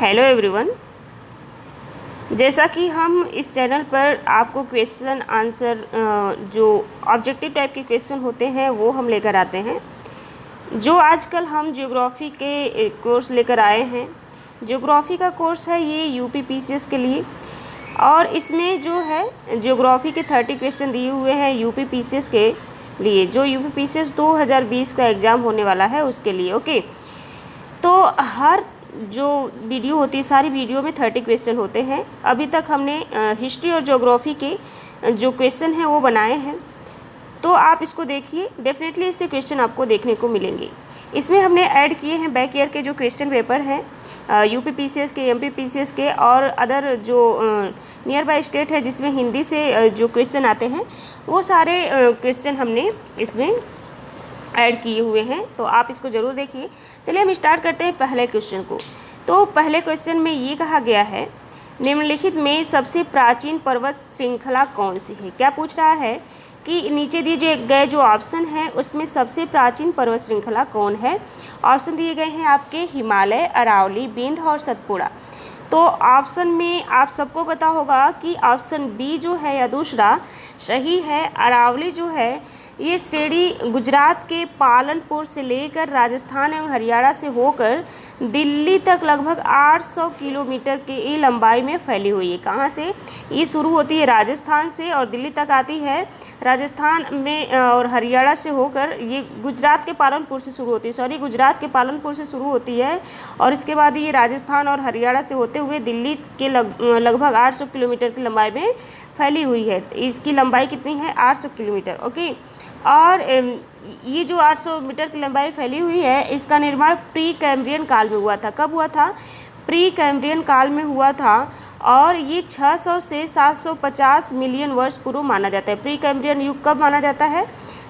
Hello everyone. जैसा कि हम इस चैनल पर आपको क्वेश्चन आंसर जो ऑब्जेक्टिव टाइप के क्वेश्चन होते हैं वो हम लेकर आते हैं। जो आजकल हम ज्योग्राफी के कोर्स लेकर आए हैं, ज्योग्राफी का कोर्स है ये यूपी पीसीएस के लिए, और इसमें जो है ज्योग्राफी के 30 क्वेश्चन दिए हुए हैं यूपी पीसीएस के लिए, जो यूपी पीसीएस 2020 का एग्ज़ाम होने वाला है उसके लिए। ओके, तो हर जो वीडियो होती है, सारी वीडियो में 30 क्वेश्चन होते हैं। अभी तक हमने हिस्ट्री और ज्योग्राफी के जो क्वेश्चन हैं वो बनाए हैं, तो आप इसको देखिए, डेफिनेटली इससे क्वेश्चन आपको देखने को मिलेंगे। इसमें हमने ऐड किए हैं बैक ईयर के जो क्वेश्चन पेपर हैं यूपी पीसीएस के, एमपी पीसीएस के, और अदर जो नियर बाय स्टेट है जिसमें हिंदी से जो क्वेश्चन आते हैं वो सारे क्वेश्चन हमने इसमें ऐड किए हुए हैं, तो आप इसको ज़रूर देखिए। चलिए हम स्टार्ट करते हैं पहले क्वेश्चन को। तो पहले क्वेश्चन में ये कहा गया है, निम्नलिखित में सबसे प्राचीन पर्वत श्रृंखला कौन सी है। क्या पूछ रहा है कि नीचे दिए गए जो ऑप्शन हैं उसमें सबसे प्राचीन पर्वत श्रृंखला कौन है। ऑप्शन दिए गए हैं आपके हिमालय, अरावली, विंध्य और सतपुड़ा। तो ऑप्शन में आप सबको पता होगा कि ऑप्शन बी जो है या दूसरा सही है। अरावली जो है ये श्रेणी गुजरात के पालनपुर से लेकर राजस्थान एवं हरियाणा से होकर दिल्ली तक लगभग 800 किलोमीटर की लंबाई में फैली हुई है। कहाँ से ये शुरू होती है? राजस्थान से, और दिल्ली तक आती है राजस्थान में, और हरियाणा से होकर ये गुजरात के पालनपुर से शुरू होती है, गुजरात के पालनपुर से शुरू होती है, और इसके बाद ये राजस्थान और हरियाणा से होते हुए दिल्ली के लगभग 800 किलोमीटर की लंबाई में फैली हुई है। इसकी लंबाई कितनी है? 800 किलोमीटर। ओके, और ये जो 800 मीटर की लंबाई फैली हुई है इसका निर्माण प्री कैम्ब्रियन काल में हुआ था। कब हुआ था? प्री कैम्ब्रियन काल में हुआ था, और ये 600 से 750 मिलियन वर्ष पूर्व माना जाता है। प्री कैम्ब्रियन युग कब माना जाता है?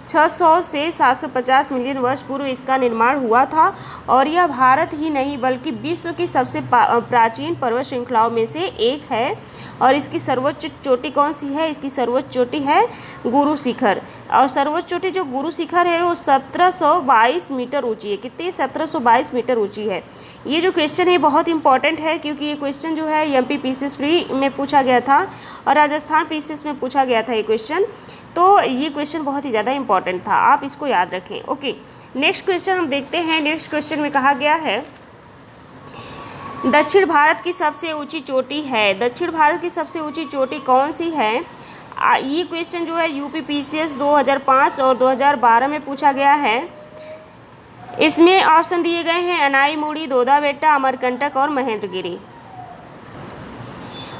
600 से 750 मिलियन वर्ष पूर्व इसका निर्माण हुआ था, और यह भारत ही नहीं बल्कि विश्व की सबसे प्राचीन पर्वत श्रृंखलाओं में से एक है। और इसकी सर्वोच्च चोटी कौन सी है? इसकी सर्वोच्च चोटी है गुरु शिखर, और सर्वोच्च चोटी जो गुरु शिखर है वो 1722 मीटर ऊंची है। कितनी? 1722 मीटर ऊंची है। ये जो क्वेश्चन है बहुत इंपॉर्टेंट है, क्योंकि ये क्वेश्चन जो है एमपी पीसीएस प्री में पूछा गया था और राजस्थान पीसीएस में पूछा गया था ये क्वेश्चन, तो ये क्वेश्चन बहुत ही ज़्यादा इंपॉर्टेंट था, आप इसको याद रखें। ओके, नेक्स्ट क्वेश्चन हम देखते हैं। नेक्स्ट क्वेश्चन में कहा गया है, दक्षिण भारत की सबसे ऊंची चोटी है। दक्षिण भारत की सबसे ऊंची चोटी कौन सी है? ये क्वेश्चन जो है यूपी पीसीएस 2005 और 2012 में पूछा गया है। इसमें ऑप्शन दिए गए हैं अनाईमुड़ी, दोदा बेट्टा, अमरकंटक और महेंद्रगिरी।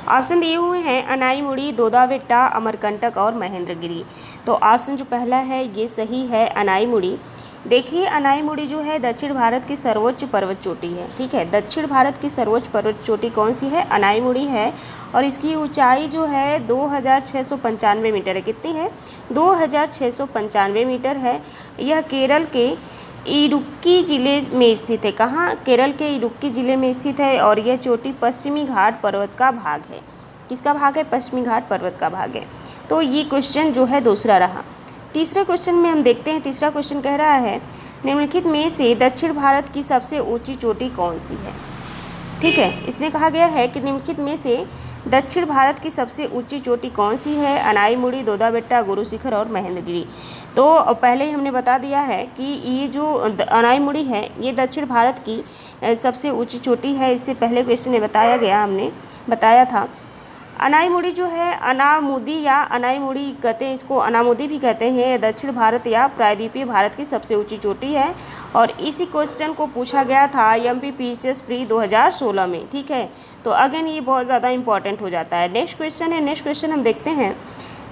ऑप्शन दिए हुए हैं अनाईमुड़ी, दोदा बेट्टा, अमरकंटक और महेंद्रगिरी। तो ऑप्शन जो पहला है ये सही है, अनाईमुड़ी। देखिए, अनाईमुड़ी जो है दक्षिण भारत की सर्वोच्च पर्वत चोटी है। ठीक है, दक्षिण भारत की सर्वोच्च पर्वत चोटी कौन सी है? अनाईमुड़ी है, और इसकी ऊंचाई जो है 2695 मीटर है। कितनी है? 2695 मीटर है। यह केरल के इडुक्की जिले में स्थित है। कहाँ? केरल के इडुक्की जिले में स्थित है, और यह चोटी पश्चिमी घाट पर्वत का भाग है। किसका भाग है? पश्चिमी घाट पर्वत का भाग है। तो ये क्वेश्चन जो है दूसरा रहा। तीसरे क्वेश्चन में हम देखते हैं। तीसरा क्वेश्चन कह रहा है, निम्नलिखित में से दक्षिण भारत की सबसे ऊंची चोटी कौन सी है। ठीक है, इसमें कहा गया है कि निम्नलिखित में से दक्षिण भारत की सबसे ऊंची चोटी कौन सी है? अनाईमुड़ी, दोदा बेट्टा, गुरु शिखर और महेंद्रगिरी। तो पहले ही हमने बता दिया है कि ये जो अनाईमुड़ी है ये दक्षिण भारत की सबसे ऊंची चोटी है। इससे पहले क्वेश्चन में बताया गया, हमने बताया था। अनाईमुड़ी जो है, अनामुदी या अनाईमुड़ी कहते हैं, इसको अनामुदी भी कहते हैं, दक्षिण भारत या प्रायद्वीपीय भारत की सबसे ऊंची चोटी है, और इसी क्वेश्चन को पूछा गया था एमपी पीसीएस प्री 2016 में। ठीक है, तो अगेन ये बहुत ज़्यादा इंपॉर्टेंट हो जाता है। नेक्स्ट क्वेश्चन है, नेक्स्ट क्वेश्चन हम देखते हैं।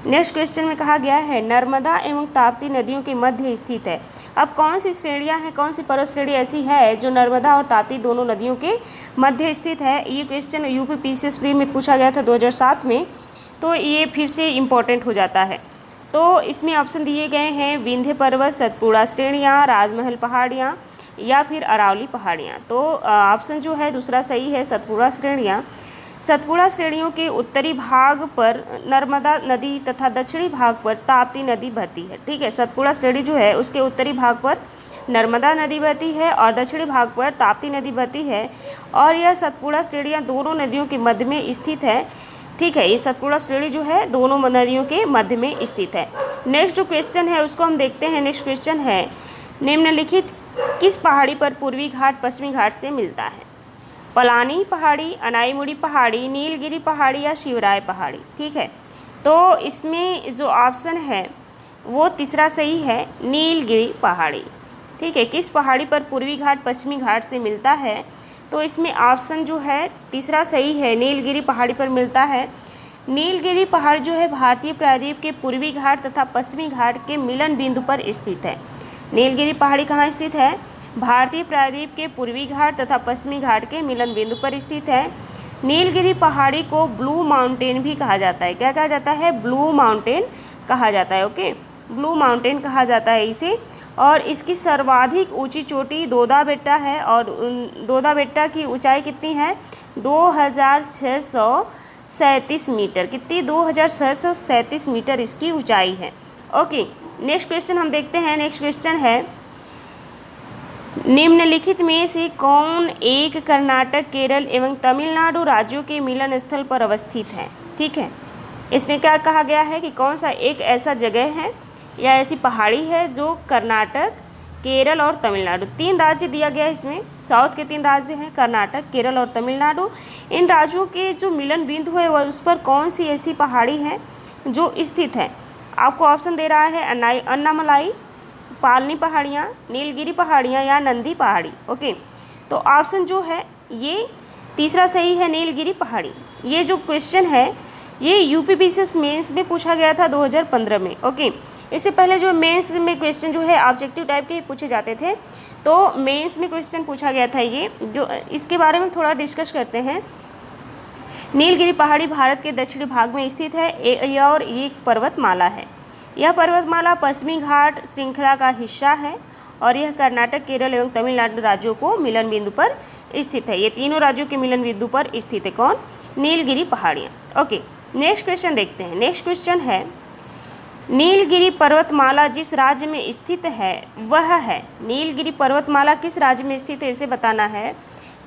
नेक्स्ट क्वेश्चन में कहा गया है, नर्मदा एवं ताप्ती नदियों के मध्य स्थित है। अब कौन सी श्रेणियां हैं, कौन सी पर्वत श्रेणी ऐसी है जो नर्मदा और ताप्ती दोनों नदियों के मध्य स्थित है? ये क्वेश्चन यूपी पीसीएस प्री में पूछा गया था 2007 में, तो ये फिर से इम्पोर्टेंट हो जाता है। तो इसमें ऑप्शन दिए गए हैं विंध्य पर्वत, सतपुड़ा श्रेणियाँ, राजमहल पहाड़ियाँ या फिर अरावली पहाड़ियाँ। तो ऑप्शन जो है दूसरा सही है, सतपुड़ा श्रेणियाँ। सतपुड़ा श्रेणियों के उत्तरी भाग पर नर्मदा नदी तथा दक्षिणी भाग पर ताप्ती नदी बहती है। ठीक है, सतपुड़ा श्रेणी जो है उसके उत्तरी भाग पर नर्मदा नदी बहती है और दक्षिणी भाग पर ताप्ती नदी बहती है और यह सतपुड़ा श्रेणियाँ दोनों नदियों के मध्य में स्थित है। ठीक है, ये सतपुड़ा श्रेणी जो है दोनों नदियों के मध्य में स्थित है। नेक्स्ट जो क्वेश्चन है उसको हम देखते हैं। नेक्स्ट क्वेश्चन है, निम्नलिखित किस पहाड़ी पर पूर्वी घाट पश्चिमी घाट से मिलता है? पलानी पहाड़ी, अनाईमुड़ी पहाड़ी, नीलगिरी पहाड़ी या शिवराय पहाड़ी। ठीक है, तो इसमें जो ऑप्शन है वो तीसरा सही है, नीलगिरी पहाड़ी। ठीक है, किस पहाड़ी पर पूर्वी घाट पश्चिमी घाट से मिलता है? तो इसमें ऑप्शन जो है तीसरा सही है, नीलगिरी पहाड़ी पर मिलता है। नीलगिरी पहाड़ जो है भारतीय प्रायद्वीप के पूर्वी घाट तथा पश्चिमी घाट के मिलन बिंदु पर स्थित है। नीलगिरी पहाड़ी कहाँ स्थित है? भारतीय प्रायद्वीप के पूर्वी घाट तथा पश्चिमी घाट के मिलन बिंदु पर स्थित है। नीलगिरी पहाड़ी को ब्लू माउंटेन भी कहा जाता है। क्या कहा जाता है? ब्लू माउंटेन कहा जाता है। ओके, ब्लू माउंटेन कहा जाता है इसे। और इसकी सर्वाधिक ऊंची चोटी दोदा बेट्टा है और दोदा बेट्टा की ऊंचाई कितनी है? 2637 मीटर। कितनी? 2637 मीटर इसकी ऊंचाई है। ओके, नेक्स्ट क्वेश्चन हम देखते हैं। नेक्स्ट क्वेश्चन है, निम्नलिखित में से कौन एक कर्नाटक, केरल एवं तमिलनाडु राज्यों के मिलन स्थल पर अवस्थित है? ठीक है, इसमें क्या कहा गया है कि कौन सा एक ऐसा जगह है या ऐसी पहाड़ी है जो कर्नाटक, केरल और तमिलनाडु, 3 राज्य दिया गया है इसमें। साउथ के 3 राज्य हैं, कर्नाटक, केरल और तमिलनाडु। इन राज्यों के जो मिलन बिंदु है वह उस पर कौन सी ऐसी पहाड़ी है जो स्थित है? आपको ऑप्शन दे रहा है अन्नामलाई, पालनी पहाड़ियाँ, नीलगिरी पहाड़ियाँ या नंदी पहाड़ी। ओके, तो ऑप्शन जो है ये तीसरा सही है, नीलगिरी पहाड़ी। ये जो क्वेश्चन है ये यूपीपीसीएस मेंस में पूछा गया था 2015 में। ओके, इससे पहले जो मेंस में क्वेश्चन जो है ऑब्जेक्टिव टाइप के पूछे जाते थे, तो मेंस में क्वेश्चन पूछा गया था ये। जो इसके बारे में थोड़ा डिस्कस करते हैं। नीलगिरी पहाड़ी भारत के दक्षिणी भाग में स्थित है और ये एक पर्वतमाला है। यह पर्वतमाला पश्चिमी घाट श्रृंखला का हिस्सा है और यह कर्नाटक, केरल एवं तमिलनाडु राज्यों को मिलन बिंदु पर स्थित है। ये तीनों राज्यों के मिलन बिंदु पर स्थित है। कौन? नीलगिरी पहाड़ियाँ। ओके, नेक्स्ट क्वेश्चन देखते हैं। नेक्स्ट क्वेश्चन है, नीलगिरी पर्वतमाला जिस राज्य में स्थित है वह है। नीलगिरी पर्वतमाला किस राज्य में स्थित है, इसे बताना है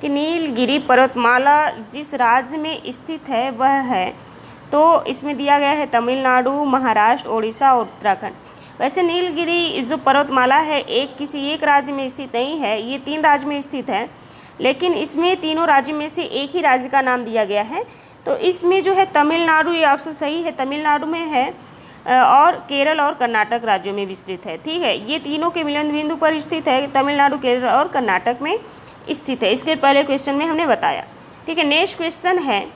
कि नीलगिरी पर्वतमाला जिस राज्य में स्थित है वह है। तो इसमें दिया गया है तमिलनाडु, महाराष्ट्र, ओडिशा और उत्तराखंड। वैसे नीलगिरी जो पर्वतमाला है एक किसी एक राज्य में स्थित नहीं है, ये 3 राज्य में स्थित है, लेकिन इसमें तीनों राज्य में से एक ही राज्य का नाम दिया गया है। तो इसमें जो है तमिलनाडु, ये ऑप्शन सही है, तमिलनाडु में है और केरल और कर्नाटक राज्यों में विस्तृत है। ठीक है, ये तीनों के मिलन बिंदु पर स्थित है, तमिलनाडु, केरल और कर्नाटक में स्थित है। इसके पहले क्वेश्चन में हमने बताया। ठीक है, नेक्स्ट क्वेश्चन है,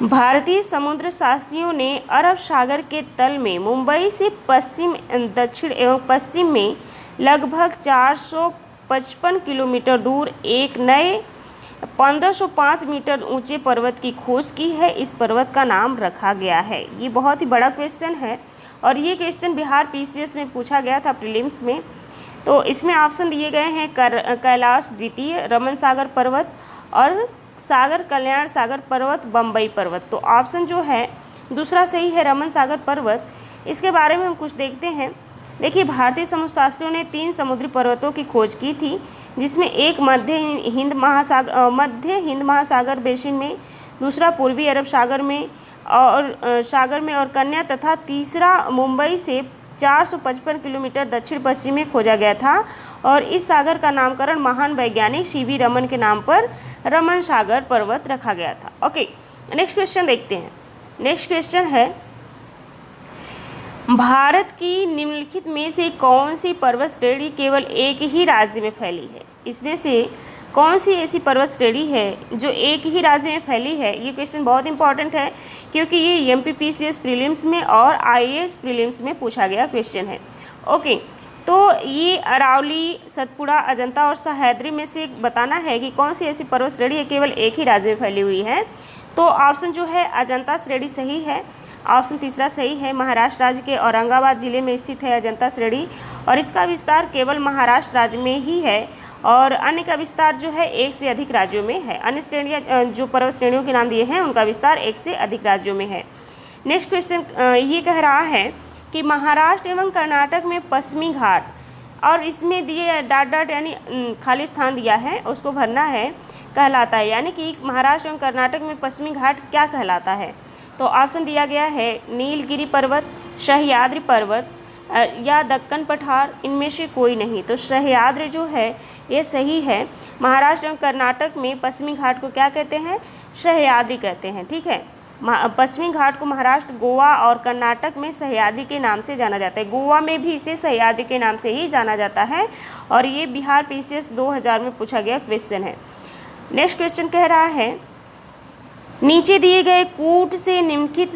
भारतीय समुद्र शास्त्रियों ने अरब सागर के तल में मुंबई से पश्चिम, दक्षिण एवं पश्चिम में लगभग 455 किलोमीटर दूर एक नए 1505 मीटर ऊंचे पर्वत की खोज की है। इस पर्वत का नाम रखा गया है। ये बहुत ही बड़ा क्वेश्चन है और ये क्वेश्चन बिहार पीसीएस में पूछा गया था प्रीलिम्स में। तो इसमें ऑप्शन दिए गए हैं कैलाश द्वितीय, रमन सागर पर्वत और सागर कल्याण सागर पर्वत, बम्बई पर्वत। तो ऑप्शन जो है दूसरा सही है, रमन सागर पर्वत। इसके बारे में हम कुछ देखते हैं। देखिए, भारतीय समुद्र शास्त्रियों ने 3 समुद्री पर्वतों की खोज की थी, जिसमें एक मध्य हिंद महासागर बेसिन में, दूसरा पूर्वी अरब सागर में और कन्या तथा तीसरा मुंबई से 455 किलोमीटर दक्षिण पश्चिम में खोजा गया था और इस सागर का नामकरण महान वैज्ञानिक सीवी रमन के नाम पर रमन सागर पर्वत रखा गया था। ओके, नेक्स्ट क्वेश्चन देखते हैं। नेक्स्ट क्वेश्चन है, भारत की निम्नलिखित में से कौन सी पर्वत श्रेणी केवल एक ही राज्य में फैली है? इसमें से कौन सी ऐसी पर्वत श्रेणी है जो एक ही राज्य में फैली है? ये क्वेश्चन बहुत इंपॉर्टेंट है क्योंकि ये एमपीपीसीएस प्रीलिम्स में और आईएएस प्रीलिम्स में पूछा गया क्वेश्चन है। ओके, तो ये अरावली, सतपुड़ा, अजंता और सह्याद्री में से बताना है कि कौन सी ऐसी पर्वत श्रेणी है केवल एक ही राज्य में फैली हुई है। तो ऑप्शन जो है अजंता श्रेणी सही है। ऑप्शन तीसरा सही है, महाराष्ट्र राज्य के औरंगाबाद जिले में स्थित है अजंता श्रेणी और इसका विस्तार केवल महाराष्ट्र राज्य में ही है और अन्य का विस्तार जो है 1 से अधिक राज्यों में है। अन्य श्रेणियाँ जो पर्वत श्रेणियों के नाम दिए हैं उनका विस्तार 1 से अधिक राज्यों में है। नेक्स्ट क्वेश्चन ये कह रहा है कि महाराष्ट्र एवं कर्नाटक में पश्चिमी घाट और इसमें दिए डॉट डॉट यानी खाली स्थान दिया है, उसको भरना है, कहलाता है। यानी कि महाराष्ट्र एवं कर्नाटक में पश्चिमी घाट क्या कहलाता है? तो ऑप्शन दिया गया है नीलगिरी पर्वत, सह्याद्री पर्वत या दक्कन पठार, इनमें से कोई नहीं। तो सह्याद्री जो है ये सही है। महाराष्ट्र एवं कर्नाटक में पश्चिमी घाट को क्या कहते हैं? सह्याद्री कहते हैं। ठीक है, पश्चिमी घाट को महाराष्ट्र, गोवा और कर्नाटक में सह्याद्री के नाम से जाना जाता है। गोवा में भी इसे सह्याद्री के नाम से ही जाना जाता है। और ये बिहार PCS 2000 में पूछा गया क्वेश्चन है। नेक्स्ट क्वेश्चन कह रहा है नीचे दिए गए कूट से निम्नलिखित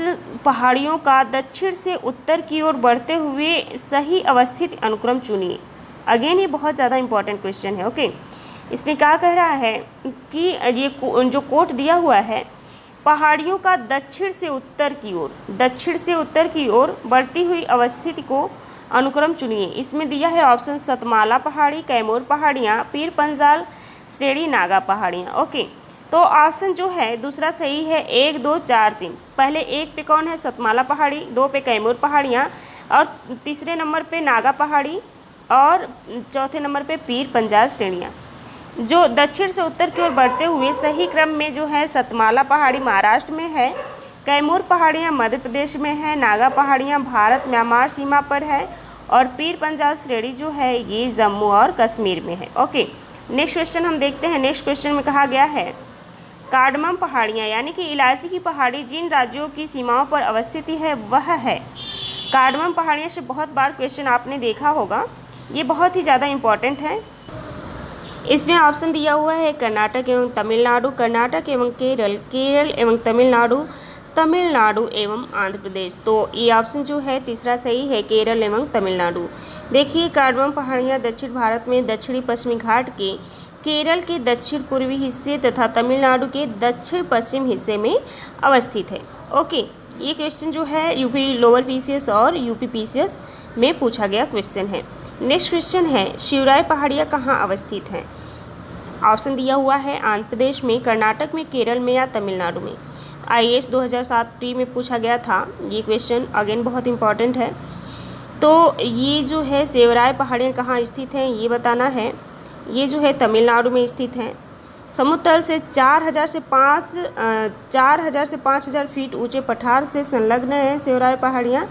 पहाड़ियों का दक्षिण से उत्तर की ओर बढ़ते हुए सही अवस्थित अनुक्रम चुनिए। अगेन ये बहुत ज़्यादा इंपॉर्टेंट क्वेश्चन है। ओके, इसमें क्या कह रहा है कि ये जो कोट दिया हुआ है, पहाड़ियों का दक्षिण से उत्तर की ओर बढ़ती हुई अवस्थिति को अनुक्रम चुनिए। इसमें दिया है ऑप्शन सतमाला पहाड़ी, कैमूर पहाड़ियाँ, पीर पंजाल श्रेणी, नागा पहाड़ियाँ। ओके, तो ऑप्शन जो है दूसरा सही है, 1, 2, 4, 3। पहले 1 पे कौन है? सतमाला पहाड़ी, 2 पे कैमूर पहाड़ियाँ और तीसरे नंबर पे नागा पहाड़ी और चौथे नंबर पे पीर पंजाल श्रेणियाँ। जो दक्षिण से उत्तर की ओर बढ़ते हुए सही क्रम में जो है सतमाला पहाड़ी महाराष्ट्र में है, कैमूर पहाड़ियाँ मध्य प्रदेश में है, नागा पहाड़ियाँ भारत म्यांमार सीमा पर है और पीर पंजाल श्रेणी जो है ये जम्मू और कश्मीर में है। ओके, नेक्स्ट क्वेश्चन हम देखते हैं। नेक्स्ट क्वेश्चन में कहा गया है कार्डमम पहाड़ियाँ यानी कि इलायची की पहाड़ी जिन राज्यों की सीमाओं पर अवस्थित है वह है। कार्डमम पहाड़ियाँ से बहुत बार क्वेश्चन आपने देखा होगा, ये बहुत ही ज़्यादा इम्पॉर्टेंट है। इसमें ऑप्शन दिया हुआ है कर्नाटक एवं तमिलनाडु, कर्नाटक एवं केरल, केरल एवं तमिलनाडु, तमिलनाडु एवं आंध्र प्रदेश। तो ये ऑप्शन जो है तीसरा सही है, केरल एवं तमिलनाडु। देखिए, कार्डमम पहाड़ियाँ दक्षिण भारत में दक्षिणी पश्चिमी घाट के केरल के दक्षिण पूर्वी हिस्से तथा तमिलनाडु के दक्षिण पश्चिम हिस्से में अवस्थित है। ओके, ये क्वेश्चन जो है UP लोअर PCS और UP PCS में पूछा गया क्वेश्चन है। नेक्स्ट क्वेश्चन है शिवराय पहाड़ियाँ कहाँ अवस्थित हैं? ऑप्शन दिया हुआ है आंध्र प्रदेश में, कर्नाटक में, केरल में या तमिलनाडु में। IAS 2007 प्री में पूछा गया था ये क्वेश्चन, अगेन बहुत इंपॉर्टेंट है। तो ये जो है शिवराय पहाड़ियाँ कहाँ स्थित हैं ये बताना है। ये जो है तमिलनाडु में स्थित हैं। समुद्र तल से 4000 से 5000 फीट ऊंचे पठार से संलग्न है शिवराय पहाड़ियाँ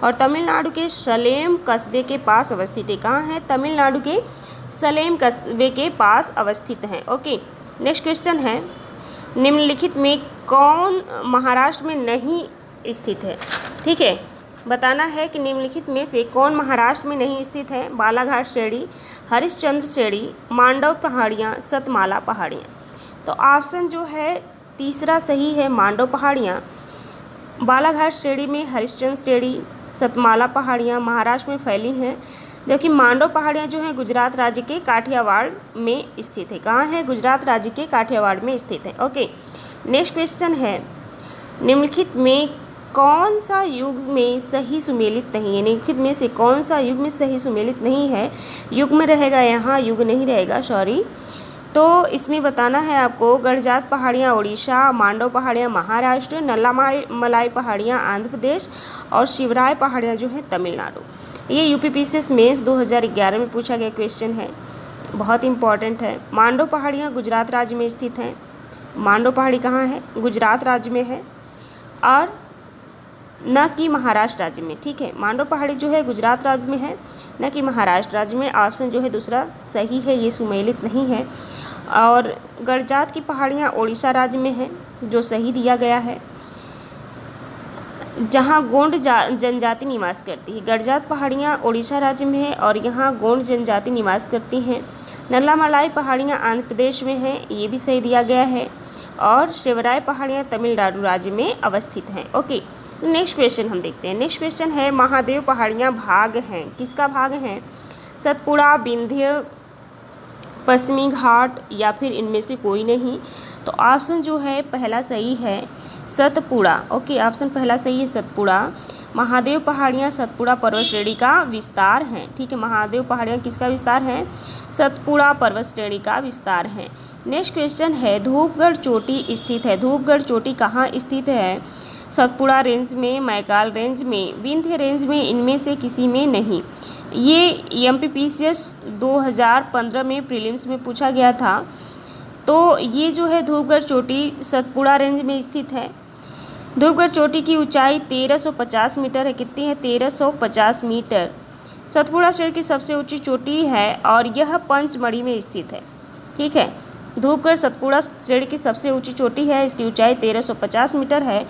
और तमिलनाडु के सलेम कस्बे के पास अवस्थित है। कहाँ है? तमिलनाडु के सलेम कस्बे के पास अवस्थित हैं। ओके, नेक्स्ट क्वेश्चन है निम्नलिखित में कौन महाराष्ट्र में नहीं स्थित है? ठीक है, बताना है कि निम्नलिखित में से कौन महाराष्ट्र में नहीं स्थित है। बालाघाट श्रेणी, हरिश्चंद्र श्रेणी, मांडव पहाड़ियाँ, सतमाला पहाड़ियाँ। तो ऑप्शन जो है तीसरा सही है, मांडव पहाड़ियाँ। बालाघाट श्रेणी में हरिश्चंद्र श्रेणी, सतमाला पहाड़ियाँ महाराष्ट्र में फैली हैं, जबकि मांडव पहाड़ियाँ जो हैं गुजरात राज्य के काठियावाड़ में स्थित है। कहाँ है? गुजरात राज्य के काठियावाड़ में स्थित है। ओके, नेक्स्ट क्वेश्चन है निम्नलिखित में कौन सा युग में सही सुमेलित नहीं है? निम्नलिखित में से कौन सा युग में सही सुमेलित नहीं है? युग में रहेगा यहाँ, युग नहीं रहेगा, सॉरी। तो इसमें बताना है आपको गढ़जात पहाड़ियाँ उड़ीसा, मांडव पहाड़ियाँ महाराष्ट्र, मलाई पहाड़ियाँ आंध्र प्रदेश और शिवराय पहाड़ियाँ जो है तमिलनाडु। ये UP PCS मेंस 2011 में पूछा गया क्वेश्चन है, बहुत इंपॉर्टेंट है। मांडव पहाड़ियाँ गुजरात राज्य में स्थित हैं। मांडव पहाड़ी कहाँ है? गुजरात राज्य में है और न कि महाराष्ट्र राज्य में। ठीक है, मांडव पहाड़ी जो है गुजरात राज्य में है, न कि महाराष्ट्र राज्य में। ऑप्शन जो है दूसरा सही है, ये सुमेलित नहीं है। और गढ़जात की पहाड़ियाँ उड़ीसा राज्य में है, जो सही दिया गया है, जहाँ गोंड जनजाति निवास करती है। गढ़जात पहाड़ियाँ उड़ीसा राज्य में है और यहाँ गोंड जनजाति निवास करती हैं। नल्लामलाई पहाड़ियाँ आंध्र प्रदेश में हैं, ये भी सही दिया गया है। और शिवराय पहाड़ियाँ तमिलनाडु राज्य में अवस्थित हैं। ओके, नेक्स्ट क्वेश्चन हम देखते हैं। नेक्स्ट क्वेश्चन है महादेव पहाड़ियाँ भाग हैं, किसका भाग हैं? सतपुड़ा, विंध्य, पश्चिमी घाट या फिर इनमें से कोई नहीं। तो ऑप्शन जो है पहला सही है, सतपुड़ा। ओके, ऑप्शन पहला सही है, सतपुड़ा। महादेव पहाड़ियाँ सतपुड़ा पर्वत श्रेणी का विस्तार हैं। ठीक है, महादेव पहाड़ियाँ किसका विस्तार है? सतपुड़ा पर्वत श्रेणी का विस्तार है। नेक्स्ट क्वेश्चन है धूपगढ़ चोटी स्थित है। धूपगढ़ चोटी कहाँ स्थित है? सतपुड़ा रेंज में, मैकाल रेंज में, विंध्य रेंज में, इनमें से किसी में नहीं। ये MPPCS 2015 में प्रीलिम्स में पूछा गया था। तो ये जो है धूपगढ़ चोटी सतपुड़ा रेंज में स्थित है। धूपगढ़ चोटी की ऊंचाई 1350 मीटर है। कितनी है? 1350 मीटर। सतपुड़ा श्रेणी की सबसे ऊंची चोटी है और यह पंचमढ़ी में स्थित है। ठीक है, धूपगढ़ सतपुड़ा श्रेणी की सबसे ऊंची चोटी है, इसकी ऊंचाई 1350 मीटर है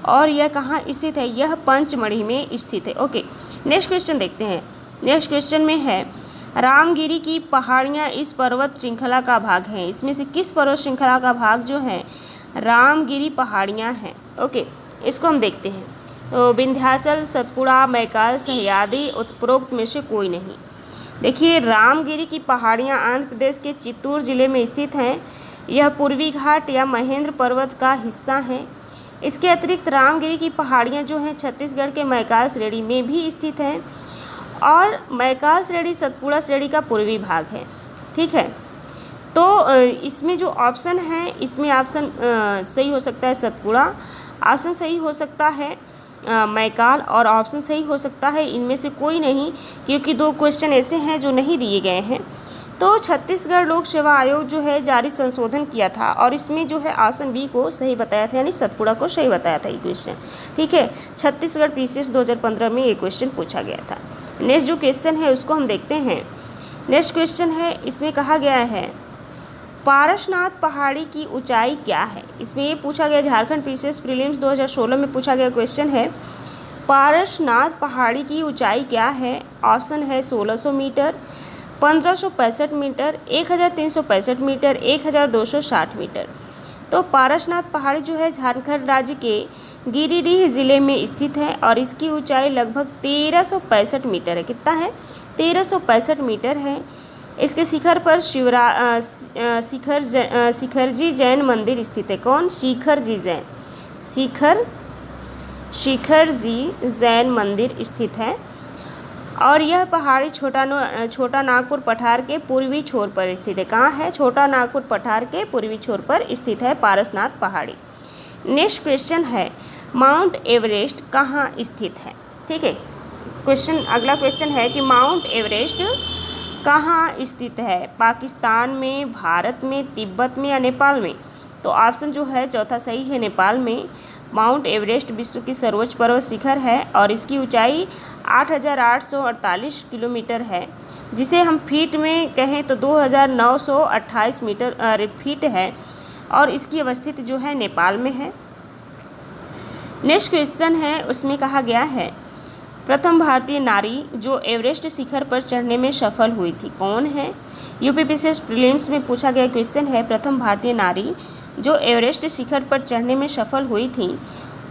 और यह कहाँ स्थित है? यह पंचमढ़ी में स्थित है। ओके, नेक्स्ट क्वेश्चन देखते हैं। नेक्स्ट क्वेश्चन में है रामगिरी की पहाड़ियाँ इस पर्वत श्रृंखला का भाग हैं। इसमें से किस पर्वत श्रृंखला का भाग जो है रामगिरी पहाड़ियाँ हैं? ओके, इसको हम देखते हैं। तो विंध्याचल, सतपुड़ा, मैकाल, सह्याद्री, उपरोक्त में से कोई नहीं। देखिए, रामगिरी की पहाड़ियाँ आंध्र प्रदेश के चित्तूर जिले में स्थित हैं। यह पूर्वी घाट या महेंद्र पर्वत का हिस्सा है। इसके अतिरिक्त रामगिरी की पहाड़ियाँ जो हैं छत्तीसगढ़ के मैकाल श्रेणी में भी स्थित हैं और मैकाल श्रेणी सतपुड़ा श्रेणी का पूर्वी भाग है। ठीक है, तो इसमें जो ऑप्शन है, इसमें ऑप्शन सही हो सकता है सतपुड़ा, ऑप्शन सही हो सकता है मैकाल और ऑप्शन सही हो सकता है इनमें से कोई नहीं, क्योंकि दो क्वेश्चन ऐसे हैं जो नहीं दिए गए हैं। तो छत्तीसगढ़ लोक सेवा आयोग जो है जारी संशोधन किया था और इसमें जो है ऑप्शन बी को सही बताया था, यानी सतपुड़ा को सही बताया था ये क्वेश्चन। ठीक है, छत्तीसगढ़ PCS 2015 में ये क्वेश्चन पूछा गया था। नेक्स्ट जो क्वेश्चन है उसको हम देखते हैं। नेक्स्ट क्वेश्चन है, इसमें कहा गया है पारसनाथ पहाड़ी की ऊंचाई क्या है? इसमें ये पूछा गया, झारखंड PCS प्रीलिम्स 2016 में पूछा गया क्वेश्चन है। पारसनाथ पहाड़ी की ऊंचाई क्या है? ऑप्शन है 1600 मीटर, 1565 मीटर, 1365 मीटर, 1260 मीटर। तो पारसनाथ पहाड़ी जो है झारखंड राज्य के गिरिडीह ज़िले में स्थित है और इसकी ऊंचाई लगभग 1365 मीटर है। कितना है? 1365 मीटर है। इसके शिखर पर शिखरजी जैन मंदिर स्थित है। कौन? शिखरजी जैन, शिखरजी जैन मंदिर स्थित है और यह पहाड़ी छोटा नागपुर पठार के पूर्वी छोर पर स्थित है। कहाँ है? छोटा नागपुर पठार के पूर्वी छोर पर स्थित है पारसनाथ पहाड़ी। नेक्स्ट क्वेश्चन है माउंट एवरेस्ट कहाँ स्थित है? ठीक है, क्वेश्चन अगला क्वेश्चन है कि माउंट एवरेस्ट कहाँ स्थित है? पाकिस्तान में, भारत में, तिब्बत में या नेपाल में? तो ऑप्शन जो है चौथा सही है, नेपाल में। माउंट एवरेस्ट विश्व की सर्वोच्च पर्वत शिखर है और इसकी ऊंचाई 8,848 किलोमीटर है, जिसे हम फीट में कहें तो 2,928 मीटर फीट है और इसकी अवस्थित जो है नेपाल में है। नेक्स्ट क्वेश्चन है, उसमें कहा गया है प्रथम भारतीय नारी जो एवरेस्ट शिखर पर चढ़ने में सफल हुई थी, कौन है? UPPCS प्रीलिम्स में पूछा गया क्वेश्चन है प्रथम भारतीय नारी जो एवरेस्ट शिखर पर चढ़ने में सफल हुई थी,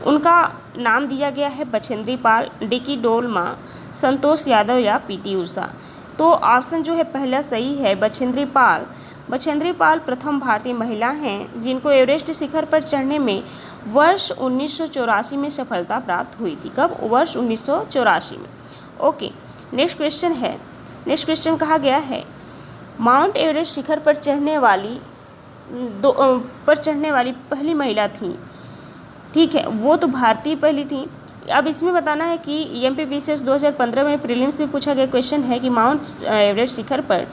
उनका नाम दिया गया है बछेंद्री पाल, डिकी डोलमा, संतोष यादव या PT ऊषा। तो ऑप्शन जो है पहला सही है, बछेंद्री पाल। बछेंद्री पाल प्रथम भारतीय महिला हैं जिनको एवरेस्ट शिखर पर चढ़ने में वर्ष 1984 में सफलता प्राप्त हुई थी। कब? वर्ष 1984 में। ओके, नेक्स्ट क्वेश्चन है। नेक्स्ट क्वेश्चन कहा गया है माउंट एवरेस्ट शिखर पर चढ़ने वाली पहली महिला थी। ठीक है, वो तो भारतीय पहली थी। अब इसमें बताना है कि MPPCS 2015 में प्रीलिम्स में पूछा गया क्वेश्चन है कि माउंट एवरेस्ट शिखर पर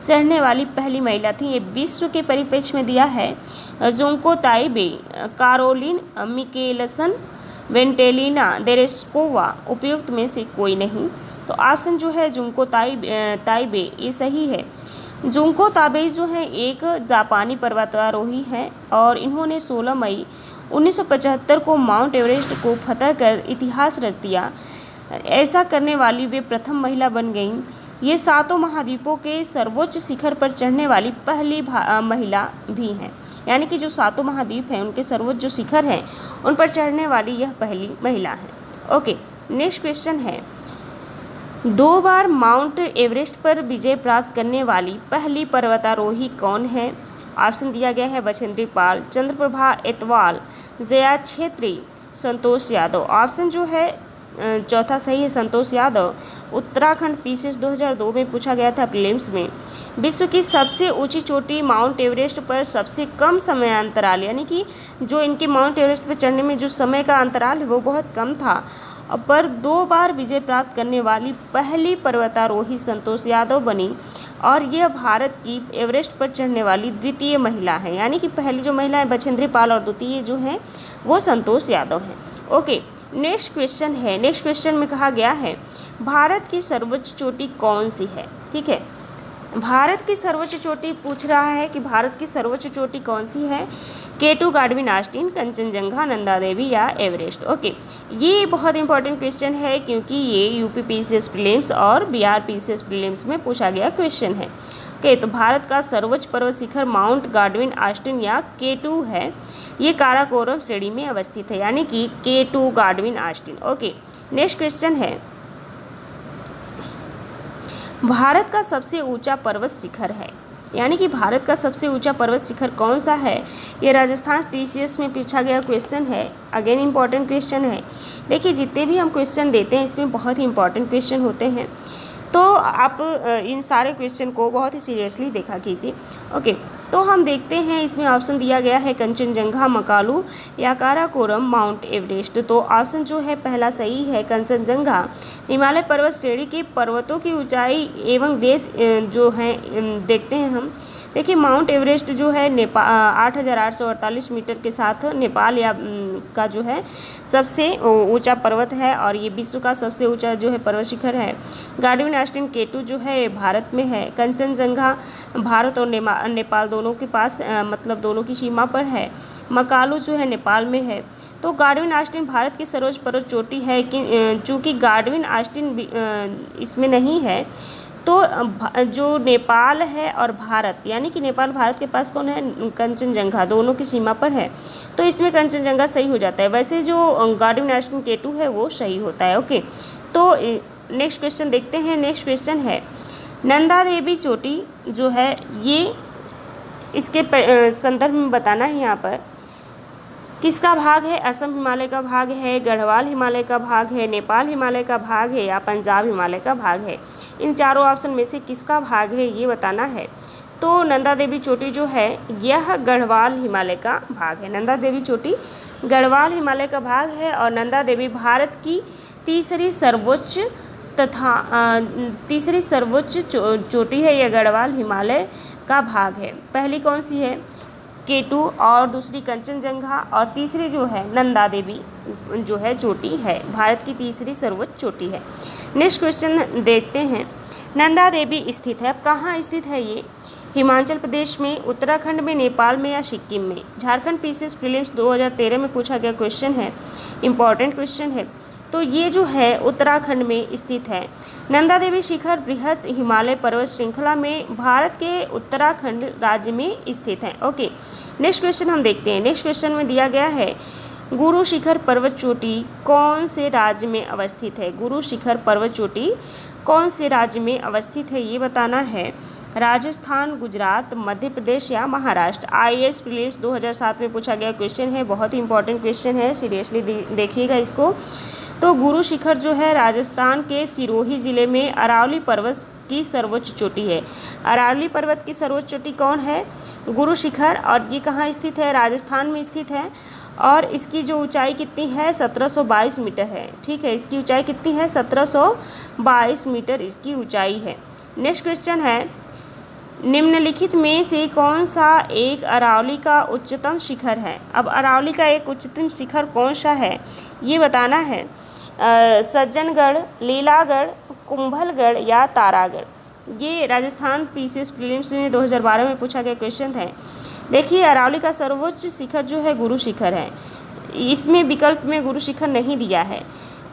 चढ़ने वाली पहली महिला थी। ये विश्व के परिप्रेक्ष्य में दिया है जोंको ताइबे, कारोलिन मिकेलसन, वेंटेलिना तेरेस्कोवा, उपयुक्त में से कोई नहीं। तो ऑप्शन जो है जुंको ताइबे ये सही है। जुंको ताबे जो है एक जापानी पर्वतारोही हैं और इन्होंने 16 मई 1975 को माउंट एवरेस्ट को फतह कर इतिहास रच दिया। ऐसा करने वाली वे प्रथम महिला बन गईं। ये 7 महाद्वीपों के सर्वोच्च शिखर पर चढ़ने वाली पहली महिला भी हैं, यानी कि जो 7 महाद्वीप हैं उनके सर्वोच्च जो शिखर हैं उन पर चढ़ने वाली यह पहली महिला है। ओके, नेक्स्ट क्वेश्चन है 2 बार माउंट एवरेस्ट पर विजय प्राप्त करने वाली पहली पर्वतारोही कौन है? ऑप्शन दिया गया है बछेंद्री पाल, चंद्रप्रभा एतवाल, जया छेत्री, संतोष यादव। ऑप्शन जो है चौथा सही है, संतोष यादव। उत्तराखंड PCS 2002 में पूछा गया था प्रीलिम्स में। विश्व की सबसे ऊंची चोटी माउंट एवरेस्ट पर सबसे कम समय अंतराल, यानी कि जो इनके माउंट एवरेस्ट पर चढ़ने में जो समय का अंतराल है वो बहुत कम था पर 2 बार विजय प्राप्त करने वाली पहली पर्वतारोही संतोष यादव बनी और यह भारत की एवरेस्ट पर चढ़ने वाली द्वितीय महिला है। यानी कि पहली जो महिला है बछेंद्री पाल और द्वितीय जो है वो संतोष यादव है। ओके, नेक्स्ट क्वेश्चन है। नेक्स्ट क्वेश्चन में कहा गया है भारत की सर्वोच्च चोटी कौन सी है। ठीक है, भारत की सर्वोच्च चोटी पूछ रहा है कि भारत की सर्वोच्च चोटी कौन सी है। K2 Godwin Austen, Kanchenjunga, Nanda Devi या एवरेस्ट। ओके, ये बहुत इंपॉर्टेंट क्वेश्चन है क्योंकि ये यूपी PCS प्रीलिम्स और बिहार PCS प्रीलिम्स में पूछा गया क्वेश्चन है। ओके, तो भारत का सर्वोच्च पर्वत शिखर माउंट गार्डविन आस्टीन या K2 है। ये काराकोरम श्रेणी में अवस्थित है, यानी कि K2 Godwin Austin. Okay, next question है भारत का सबसे ऊंचा पर्वत शिखर है, यानी कि भारत का सबसे ऊंचा पर्वत शिखर कौन सा है। ये राजस्थान PCS में पूछा गया क्वेश्चन है। अगेन इंपॉर्टेंट क्वेश्चन है। देखिए, जितने भी हम क्वेश्चन देते हैं इसमें बहुत ही इंपॉर्टेंट क्वेश्चन होते हैं, तो आप इन सारे क्वेश्चन को बहुत ही सीरियसली देखा कीजिए। ओके, तो हम देखते हैं इसमें ऑप्शन दिया गया है कंचनजंगा, मकालू या काराकोरम, माउंट एवरेस्ट। तो ऑप्शन जो है पहला सही है, कंचनजंगा हिमालय पर्वत श्रेणी के पर्वतों की ऊंचाई एवं देश जो है देखते हैं हम। देखिए, माउंट एवरेस्ट जो है 8,848 मीटर के साथ नेपाल या का जो है सबसे ऊंचा पर्वत है और ये विश्व का सबसे ऊंचा जो है पर्वत शिखर है। गार्डविन आस्टीन K2 जो है भारत में है। कंचनजंगा भारत और नेपाल दोनों के पास मतलब दोनों की सीमा पर है। मकालू जो है नेपाल में है। तो गार्डविन आस्टीन भारत की सर्वोच्च पर्वत चोटी है कि चूँकि गार्डविन आस्टीन इसमें नहीं है, तो जो नेपाल है और भारत, यानी कि नेपाल भारत के पास कौन है, कंचनजंगा, दोनों की सीमा पर है। तो इसमें कंचनजंगा सही हो जाता है। वैसे जो गार्डविन आस्टीन K2 है वो सही होता है। ओके, तो नेक्स्ट क्वेश्चन देखते हैं। नेक्स्ट क्वेश्चन है नंदा देवी चोटी जो है ये इसके संदर्भ में बताना है यहाँ पर किसका भाग है। असम हिमालय का भाग है, गढ़वाल हिमालय का भाग है, नेपाल हिमालय का भाग है या पंजाब हिमालय का भाग है। इन चारों ऑप्शन में से किसका भाग है ये बताना है। तो नंदा देवी चोटी जो है यह गढ़वाल हिमालय का भाग है। नंदा देवी चोटी गढ़वाल हिमालय का भाग है और नंदा देवी भारत की तीसरी सर्वोच्च चोटी है। यह गढ़वाल हिमालय का भाग है। पहली कौन सी है, K2, और दूसरी कंचनजंगा और तीसरी जो है नंदा देवी जो है चोटी है, भारत की तीसरी सर्वोच्च चोटी है। नेक्स्ट क्वेश्चन देखते हैं। नंदा देवी स्थित है, अब कहाँ स्थित है ये, हिमाचल प्रदेश में, उत्तराखंड में, नेपाल में या सिक्किम में। झारखंड PCS प्रीलिम्स 2013 में पूछा गया क्वेश्चन है, इंपॉर्टेंट क्वेश्चन है। तो ये जो है उत्तराखंड में स्थित है। नंदा देवी शिखर बृहद हिमालय पर्वत श्रृंखला में भारत के उत्तराखंड राज्य में स्थित है। ओके, नेक्स्ट क्वेश्चन हम देखते हैं। नेक्स्ट क्वेश्चन में दिया गया है गुरु शिखर पर्वत चोटी कौन से राज्य में अवस्थित है। गुरु शिखर पर्वत चोटी कौन से राज्य में अवस्थित है ये बताना है। राजस्थान, गुजरात, मध्य प्रदेश या महाराष्ट्र। IAS प्रीलिम्स 2007 में पूछा गया क्वेश्चन है, बहुत ही इंपॉर्टेंट क्वेश्चन है, सीरियसली देखिएगा इसको। तो गुरु शिखर जो है राजस्थान के सिरोही ज़िले में अरावली पर्वत की सर्वोच्च चोटी है। अरावली पर्वत की सर्वोच्च चोटी कौन है, गुरु शिखर, और ये कहाँ स्थित है, राजस्थान में स्थित है। और इसकी जो ऊंचाई कितनी है, 1722 मीटर है। ठीक है, इसकी ऊंचाई कितनी है, 1722 मीटर इसकी ऊंचाई है। नेक्स्ट क्वेश्चन है निम्नलिखित में से कौन सा एक अरावली का उच्चतम शिखर है। अब अरावली का एक उच्चतम शिखर कौन सा है ये बताना है। सज्जनगढ़, लीलागढ़, कुंभलगढ़ या तारागढ़। ये राजस्थान PCS प्रीलिम्स में 2012 में पूछा गया क्वेश्चन है। देखिए, अरावली का सर्वोच्च शिखर जो है गुरु शिखर है, इसमें विकल्प में गुरु शिखर नहीं दिया है।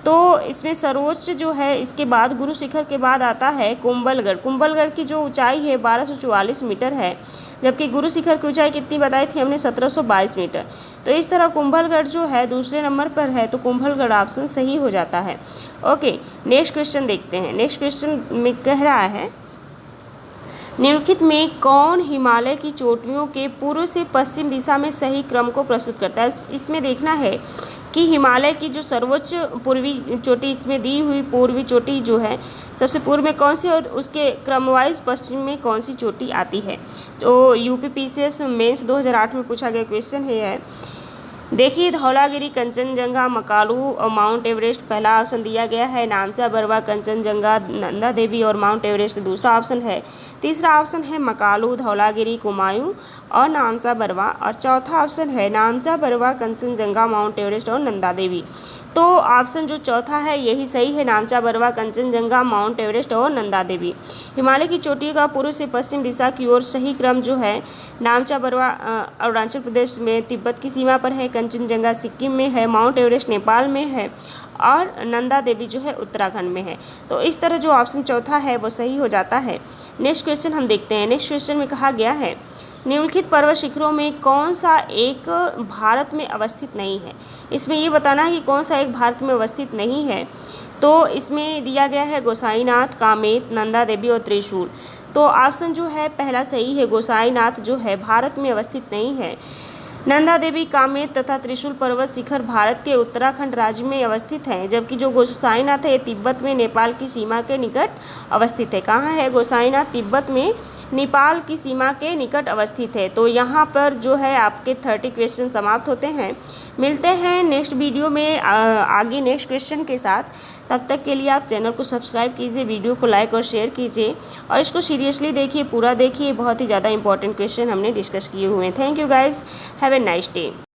तो इसमें सर्वोच्च जो है, इसके बाद गुरु शिखर के बाद आता है कुंभलगढ़। कुंभलगढ़ की जो ऊंचाई है 1244 मीटर है, जबकि गुरु शिखर की ऊंचाई कितनी बताई थी हमने, 1722 मीटर। तो इस तरह कुंभलगढ़ जो है दूसरे नंबर पर है, तो कुंभलगढ़ ऑप्शन सही हो जाता है। ओके, नेक्स्ट क्वेश्चन देखते हैं। नेक्स्ट क्वेश्चन में कह रहा है निम्नलिखित में कौन हिमालय की चोटियों के पूर्व से पश्चिम दिशा में सही क्रम को प्रस्तुत करता है। इसमें देखना है कि हिमालय की जो सर्वोच्च पूर्वी चोटी इसमें दी हुई पूर्वी चोटी जो है सबसे पूर्व में कौन सी और उसके क्रमवाइज पश्चिम में कौन सी चोटी आती है। तो यूपी PCS मेंस 2008 में पूछा गया क्वेश्चन है। देखिए धौलागिरी, कंचनजंगा, मकालू और माउंट एवरेस्ट पहला ऑप्शन दिया गया है। नामचा बरवा, कंचनजंगा, नंदा देवी और माउंट एवरेस्ट दूसरा ऑप्शन है। तीसरा ऑप्शन है मकालू, धौलागिरी, कुमायूं और नामचा बरवा और चौथा ऑप्शन है नामचा बरवा, कंचनजंगा, माउंट एवरेस्ट और नंदा देवी। तो ऑप्शन जो चौथा है यही सही है, नामचा बरवा, कंचनजंगा, माउंट एवरेस्ट और नंदा देवी। हिमालय की चोटियों का पूर्व से पश्चिम दिशा की ओर सही क्रम जो है, नामचा बरवा अरुणाचल प्रदेश में तिब्बत की सीमा पर है, कंचनजंगा सिक्किम में है, माउंट एवरेस्ट नेपाल में है और नंदा देवी जो है उत्तराखंड में है। तो इस तरह जो ऑप्शन चौथा है वो सही हो जाता है। नेक्स्ट क्वेश्चन हम देखते हैं। नेक्स्ट क्वेश्चन में कहा गया है निम्नलिखित पर्वत शिखरों में कौन सा एक भारत में अवस्थित नहीं है। इसमें ये बताना है कि कौन सा एक भारत में अवस्थित नहीं है। तो इसमें दिया गया है गोसाईनाथ, कामेत, नंदा देवी और त्रिशूल। तो ऑप्शन जो है पहला सही है, गोसाईनाथ जो है भारत में अवस्थित नहीं है। नंदा देवी, कामेत तथा त्रिशूल पर्वत शिखर भारत के उत्तराखंड राज्य में अवस्थित हैं, जबकि जो गोसाईनाथ है तिब्बत में नेपाल की सीमा के निकट अवस्थित है। कहाँ है गोसाईनाथ? तिब्बत में नेपाल की सीमा के निकट अवस्थित है। तो यहाँ पर जो है आपके 30 क्वेश्चन समाप्त होते हैं। मिलते हैं नेक्स्ट वीडियो में आगे नेक्स्ट क्वेश्चन के साथ। तब तक के लिए आप चैनल को सब्सक्राइब कीजिए, वीडियो को लाइक और शेयर कीजिए और इसको सीरियसली देखिए, पूरा देखिए। बहुत ही ज़्यादा इंपॉर्टेंट क्वेश्चन हमने डिस्कस किए हुए हैं। Thank you guys, have a nice day.